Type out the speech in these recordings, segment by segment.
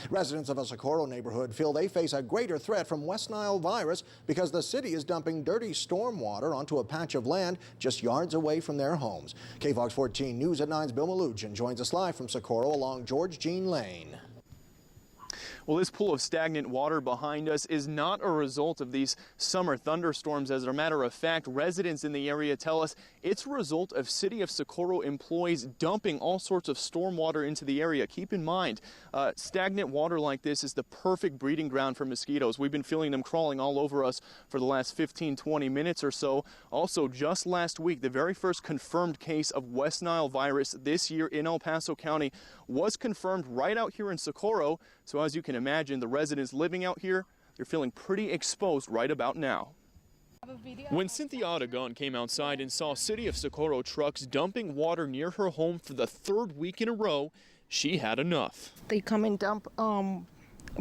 Residents of a Socorro neighborhood feel they face a greater threat from West Nile virus because the city is dumping dirty storm water onto a patch of land just yards away from their homes. KFOX 14 News at 9's Bill Melugin joins us live from Socorro along George Jean Lane. Well, this pool of stagnant water behind us is not a result of these summer thunderstorms. As a matter of fact, residents in the area tell us it's a result of City of Socorro employees dumping all sorts of storm water into the area. Keep in mind, stagnant water like this is the perfect breeding ground for mosquitoes. We've been feeling them crawling all over us for the last 15-20 minutes or so. Also, just last week, the very first confirmed case of West Nile virus this year in El Paso County was confirmed right out here in Socorro. So as you can imagine, the residents living out here, they're feeling pretty exposed right about now. When Cynthia Otagon came outside and saw City of Socorro trucks dumping water near her home for the third week in a row, she had enough. They come and dump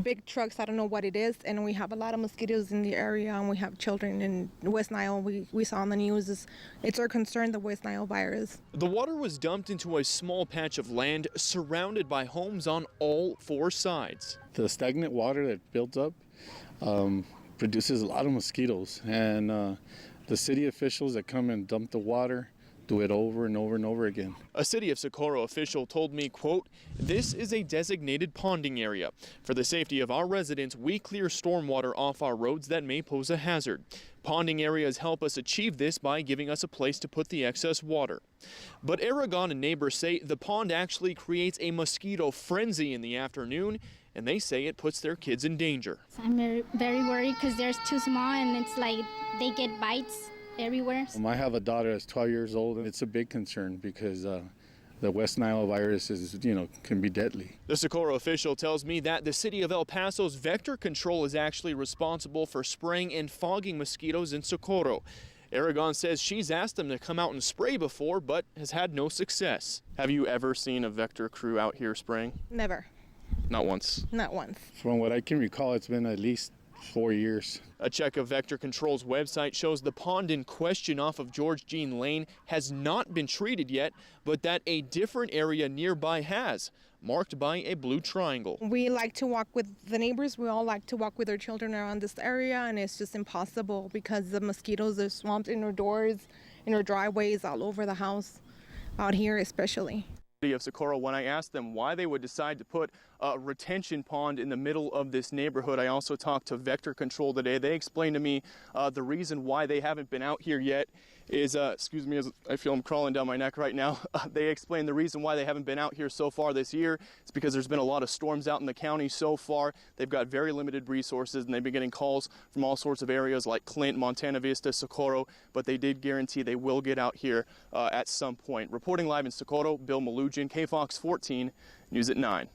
big trucks, I don't know what it is, and we have a lot of mosquitoes in the area, and we have children in West Nile. We saw on the news, it's our concern, the West Nile virus. The water was dumped into a small patch of land surrounded by homes on all four sides. The stagnant water that builds up produces a lot of mosquitoes, and the city officials that come and dump the water do it over and over and over again. A City of Socorro official told me, quote, "This is a designated ponding area. For the safety of our residents, we clear stormwater off our roads that may pose a hazard. Ponding areas help us achieve this by giving us a place to put the excess water." But Aragon and neighbors say the pond actually creates a mosquito frenzy in the afternoon, and they say it puts their kids in danger. I'm very worried because they're too small and it's like they get bites everywhere. I have a daughter that's 12 years old, and it's a big concern because the West Nile virus is, can be deadly. The Socorro official tells me that the city of El Paso's vector control is actually responsible for spraying and fogging mosquitoes in Socorro. Aragon says she's asked them to come out and spray before, but has had no success. Have you ever seen a vector crew out here spraying? Never. Not once? Not once. From what I can recall, it's been at least 4 years. A check of Vector Control's website shows the pond in question off of George Jean Lane has not been treated yet, but that a different area nearby has, marked by a blue triangle. We like to walk with the neighbors. We all like to walk with our children around this area, and it's just impossible because the mosquitoes are swamped in our doors, in our driveways, all over the house, out here especially. Of Socorro, when I asked them why they would decide to put a retention pond in the middle of this neighborhood. I also talked to Vector Control today. They explained to me the reason why they haven't been out here yet is, excuse me, as I feel I'm crawling down my neck right now. They explained the reason why they haven't been out here so far this year is because there's been a lot of storms out in the county so far. They've got very limited resources, and they've been getting calls from all sorts of areas like Clint, Montana Vista, Socorro, but they did guarantee they will get out here at some point. Reporting live in Socorro, Bill Melugin, KFOX 14, News at 9.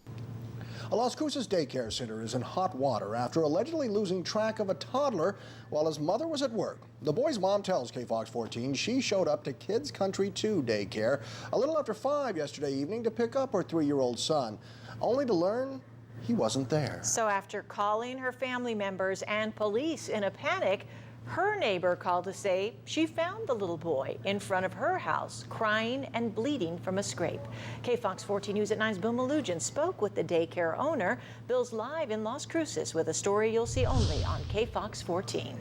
A Las Cruces daycare center is in hot water after allegedly losing track of a toddler while his mother was at work. The boy's mom tells KFOX 14 she showed up to Kids Country 2 daycare a little after 5 yesterday evening to pick up her 3-year-old son, only to learn he wasn't there. So after calling her family members and police in a panic, her neighbor called to say she found the little boy in front of her house, crying and bleeding from a scrape. KFOX 14 News at 9's Bill Melugin spoke with the daycare owner. Bill's live in Las Cruces with a story you'll see only on KFOX 14.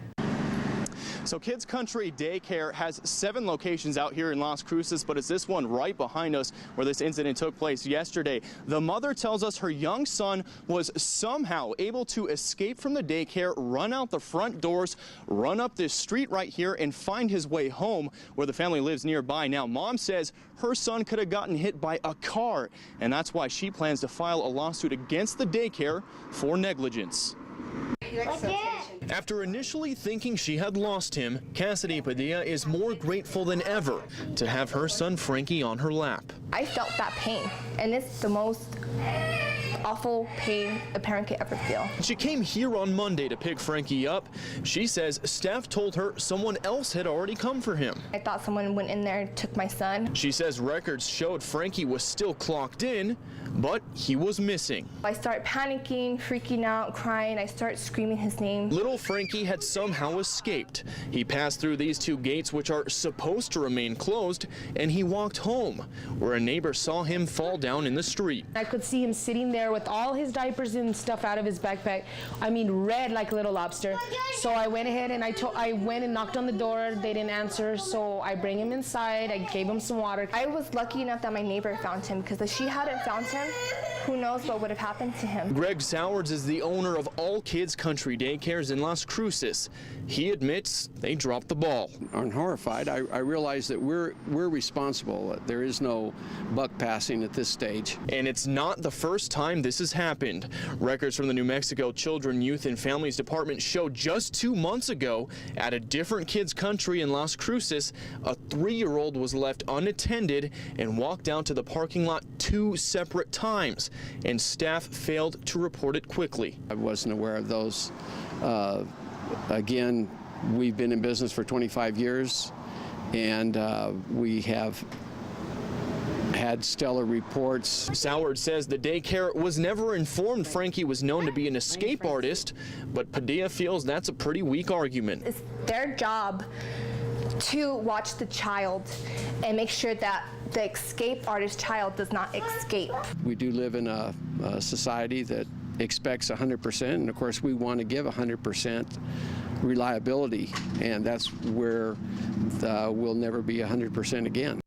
So Kids Country Daycare has 7 locations out here in Las Cruces, but it's this one right behind us where this incident took place yesterday. The mother tells us her young son was somehow able to escape from the daycare, run out the front doors, run up this street right here, and find his way home where the family lives nearby. Now, mom says her son could have gotten hit by a car, and that's why she plans to file a lawsuit against the daycare for negligence. After initially thinking she had lost him, Cassidy Padilla is more grateful than ever to have her son Frankie on her lap. I felt that pain, and it's the most awful pain a parent could ever feel. She came here on Monday to pick Frankie up. She says staff told her someone else had already come for him. I thought someone went in there and took my son. She says records showed Frankie was still clocked in, but he was missing. I started panicking, freaking out, crying. I started screaming his name. Little Frankie had somehow escaped. He passed through these 2 gates, which are supposed to remain closed, and he walked home, where a neighbor saw him fall down in the street. I could see him sitting there with all his diapers and stuff out of his backpack. I mean, red like a little lobster. So I went ahead and I went and knocked on the door. They didn't answer, so I bring him inside. I gave him some water. I was lucky enough that my neighbor found him, because if she hadn't found him, who knows what would have happened to him. Greg Sowards is the owner of All Kids Country Daycares in Las Cruces. He admits they dropped the ball. I'm horrified. I realize that we're responsible. There is no buck passing at this stage. And it's not the first time this has happened. Records from the New Mexico Children, Youth and Families Department show just 2 months ago at a different kids' country in Las Cruces, a 3-year-old was left unattended and walked out to the parking lot 2 separate times, and staff failed to report it quickly. I wasn't aware of those. Again, we've been in business for 25 years, and we have had stellar reports. Sowards says the daycare was never informed Frankie was known to be an escape artist, but Padilla feels that's a pretty weak argument. It's their job to watch the child and make sure that the escape artist child does not escape. We do live in a society that expects 100%, and of course we want to give 100% reliability, and that's where we'll never be 100% again.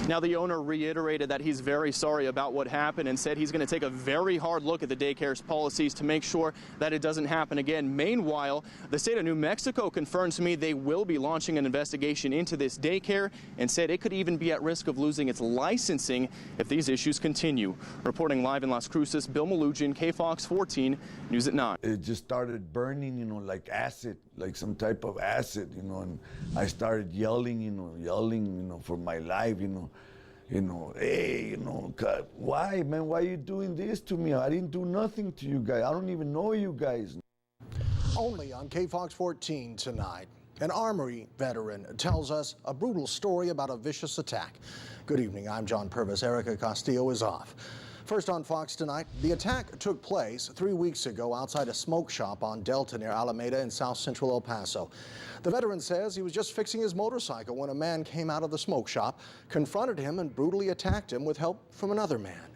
Now, the owner reiterated that he's very sorry about what happened and said he's going to take a very hard look at the daycare's policies to make sure that it doesn't happen again. Meanwhile, the state of New Mexico confirms to me they will be launching an investigation into this daycare and said it could even be at risk of losing its licensing if these issues continue. Reporting live in Las Cruces, Bill Melugin, KFOX 14, News at 9. It just started burning, you know, like acid, like some type of acid, you know, and I started yelling, you know, for my life, you know, hey, you know, God, why, man, why are you doing this to me? I didn't do nothing to you guys. I don't even know you guys. Only on KFOX 14 tonight. An Armory veteran tells us a brutal story about a vicious attack. Good evening, I'm John Purvis. Erica Castillo is off. First on Fox tonight, the attack took place 3 weeks ago outside a smoke shop on Delta near Alameda in south central El Paso. The veteran says he was just fixing his motorcycle when a man came out of the smoke shop, confronted him, and brutally attacked him with help from another man.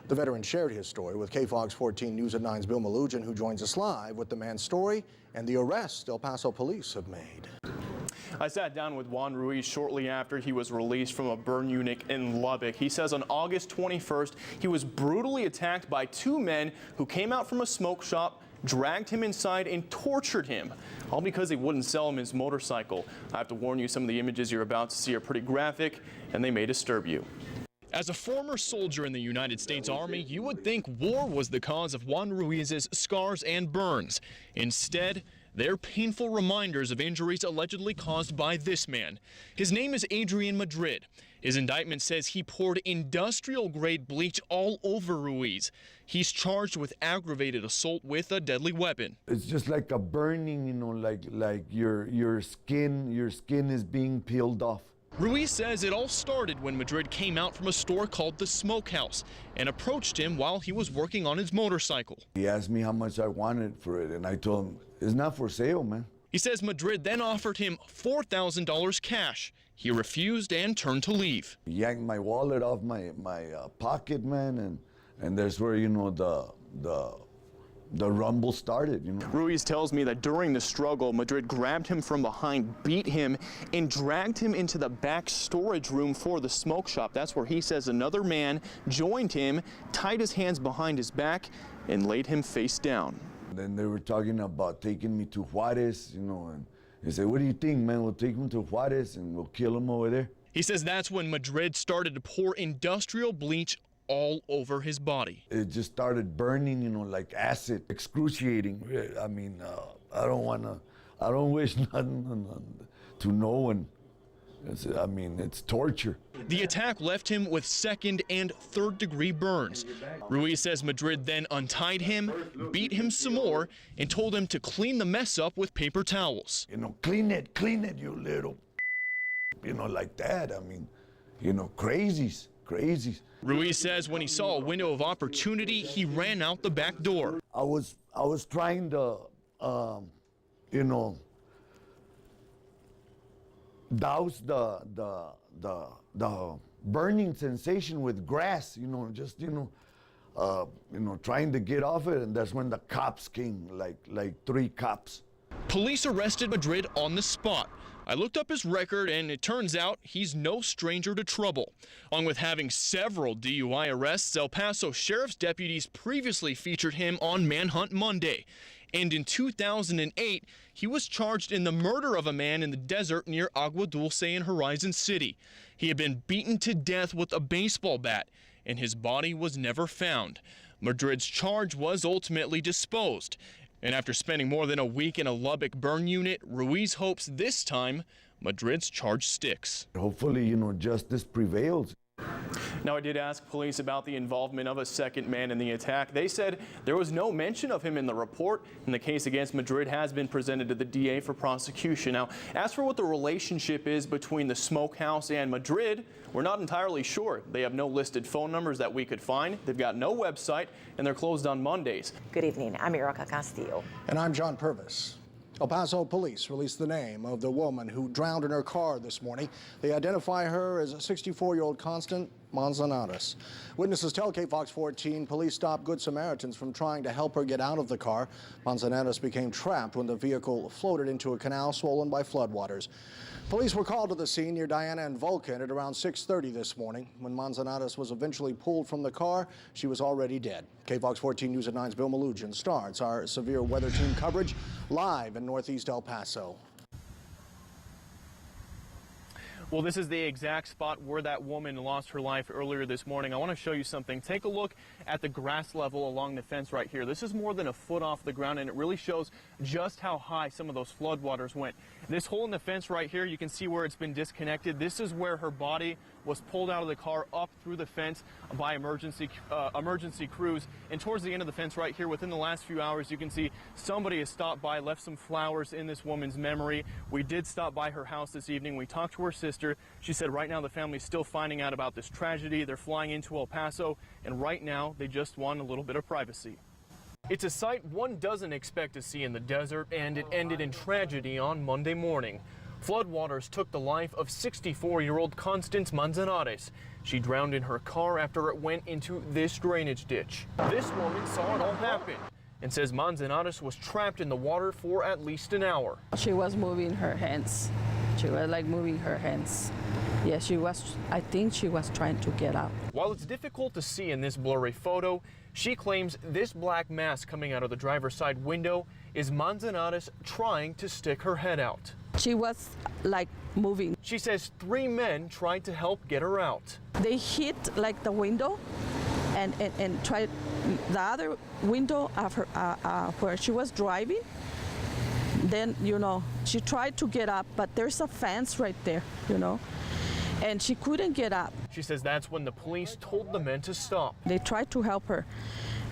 The veteran shared his story with KFOX 14 News at 9's Bill Melugin, who joins us live with the man's story and the arrest El Paso police have made. I sat down with Juan Ruiz shortly after he was released from a burn unit in Lubbock. He says on August 21st, he was brutally attacked by 2 men who came out from a smoke shop, dragged him inside, and tortured him, all because he wouldn't sell him his motorcycle. I have to warn you, some of the images you're about to see are pretty graphic, and they may disturb you. As a former soldier in the United States Army, you would think war was the cause of Juan Ruiz's scars and burns. Instead, they're painful reminders of injuries allegedly caused by this man. His name is Adrian Madrid. His indictment says he poured industrial-grade bleach all over Ruiz. He's charged with aggravated assault with a deadly weapon. It's just like a burning, you know, like your skin is being peeled off. Ruiz says it all started when Madrid came out from a store called the Smokehouse and approached him while he was working on his motorcycle. He asked me how much I wanted for it, and I told him, it's not for sale, man. He says Madrid then offered him $4,000 cash. He refused and turned to leave. He yanked my wallet off my pocket, man, and that's where, you know, the rumble started, you know. Ruiz tells me that during the struggle, Madrid grabbed him from behind, beat him, and dragged him into the back storage room for the smoke shop. That's where he says another man joined him, tied his hands behind his back, and laid him face down. Then they were talking about taking me to Juarez, you know, and they said, what do you think, man? We'll take him to Juarez and we'll kill him over there. He says that's when Madrid started to pour industrial bleach all over his body. It just started burning, you know, like acid, excruciating. I mean, I don't wish nothing to no one. I mean, it's torture. The attack left him with 2nd and 3rd degree burns. Ruiz says Madrid then untied him, beat him some more, and told him to clean the mess up with paper towels. You know, clean it, you little, you know, like that. I mean, you know, crazies. Ruiz says when he saw a window of opportunity, he ran out the back door. I was trying to, you know, douse the burning sensation with grass, just, trying to get off it. And that's when the cops came, like 3 cops. Police arrested Madrid on the spot. I looked up his record, and it turns out he's no stranger to trouble. Along with having several DUI arrests, El Paso Sheriff's deputies previously featured him on Manhunt Monday. And in 2008, he was charged in the murder of a man in the desert near Agua Dulce in Horizon City. He had been beaten to death with a baseball bat, and his body was never found. Madrid's charge was ultimately disposed. And after spending more than a week in a Lubbock burn unit, Ruiz hopes this time Madrid's charge sticks. Hopefully, justice prevails. Now, I did ask police about the involvement of a second man in the attack. They said there was no mention of him in the report, and the case against Madrid has been presented to the DA for prosecution. Now, as for what the relationship is between the smokehouse and Madrid, we're not entirely sure. They have no listed phone numbers that we could find. They've got no website, and they're closed on Mondays. Good evening. I'm Erica Castillo. And I'm John Purvis. El Paso police released the name of the woman who drowned in her car this morning. They identify her as 64-year-old Constant Manzanares. Witnesses tell KFOX 14 police stopped Good Samaritans from trying to help her get out of the car. Manzanares became trapped when the vehicle floated into a canal swollen by floodwaters. Police were called to the scene near Diana and Vulcan at around 6:30 this morning. When Manzanares was eventually pulled from the car, she was already dead. KFOX 14 News at 9's Bill Melugin starts our severe weather team coverage live in Northeast El Paso. Well, this is the exact spot where that woman lost her life earlier this morning. I want to show you something. Take a look at the grass level along the fence right here. This is more than a foot off the ground, and it really shows just how high some of those floodwaters went. This hole in the fence right here, you can see where it's been disconnected. This is where her body was pulled out of the car up through the fence by emergency crews. And towards the end of the fence right here, within the last few hours, you can see somebody has stopped by, left some flowers in this woman's memory. We did stop by her house this evening. We talked to her sister. She said right now the family's still finding out about this tragedy. They're flying into El Paso, and right now they just want a little bit of privacy. It's a sight one doesn't expect to see in the desert, and it ended in tragedy on Monday morning. Floodwaters took the life of 64-year-old Constance Manzanares. She drowned in her car after it went into this drainage ditch. This woman saw it all happen and says Manzanares was trapped in the water for at least an hour. She was moving her hands. She was like moving her hands. Yeah, she was, I think she was trying to get up. While it's difficult to see in this blurry photo, she claims this black mass coming out of the driver's side window is Manzanares trying to stick her head out. She was like moving. She says 3 men tried to help get her out. They hit like the window and tried the other window of her, where she was driving. Then, she tried to get up, but there's a fence right there, and she couldn't get up. She says that's when the police told the men to stop. They tried to help her,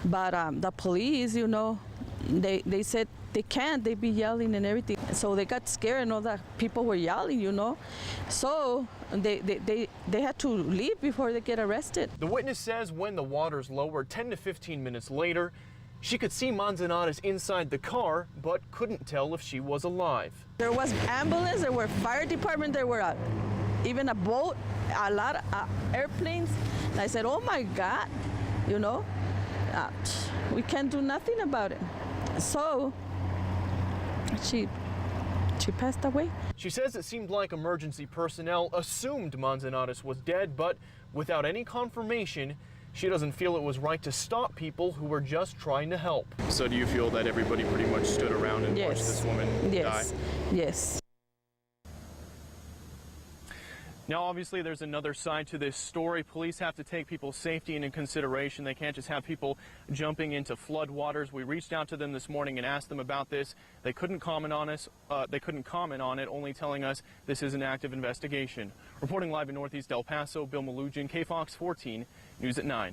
but the police, they said they can't. They be yelling and everything. So they got scared and all that people were yelling, So they had to leave before they get arrested. The witness says when the waters lowered 10 to 15 minutes later, she could see Manzanares inside the car, but couldn't tell if she was alive. There was ambulance, there were fire department, there were even a boat, a lot of airplanes. And I said, oh my God, we can't do nothing about it. So she passed away. She says it seemed like emergency personnel assumed Manzanares was dead, but without any confirmation, she doesn't feel it was right to stop people who were just trying to help. So do you feel that everybody pretty much stood around and watched this woman die? Yes. Now, obviously, there's another side to this story. Police have to take people's safety into consideration. They can't just have people jumping into floodwaters. We reached out to them this morning and asked them about this. They couldn't comment on us. They couldn't comment on it, only telling us this is an active investigation. Reporting live in Northeast El Paso, Bill Melugin, KFOX 14 News at 9.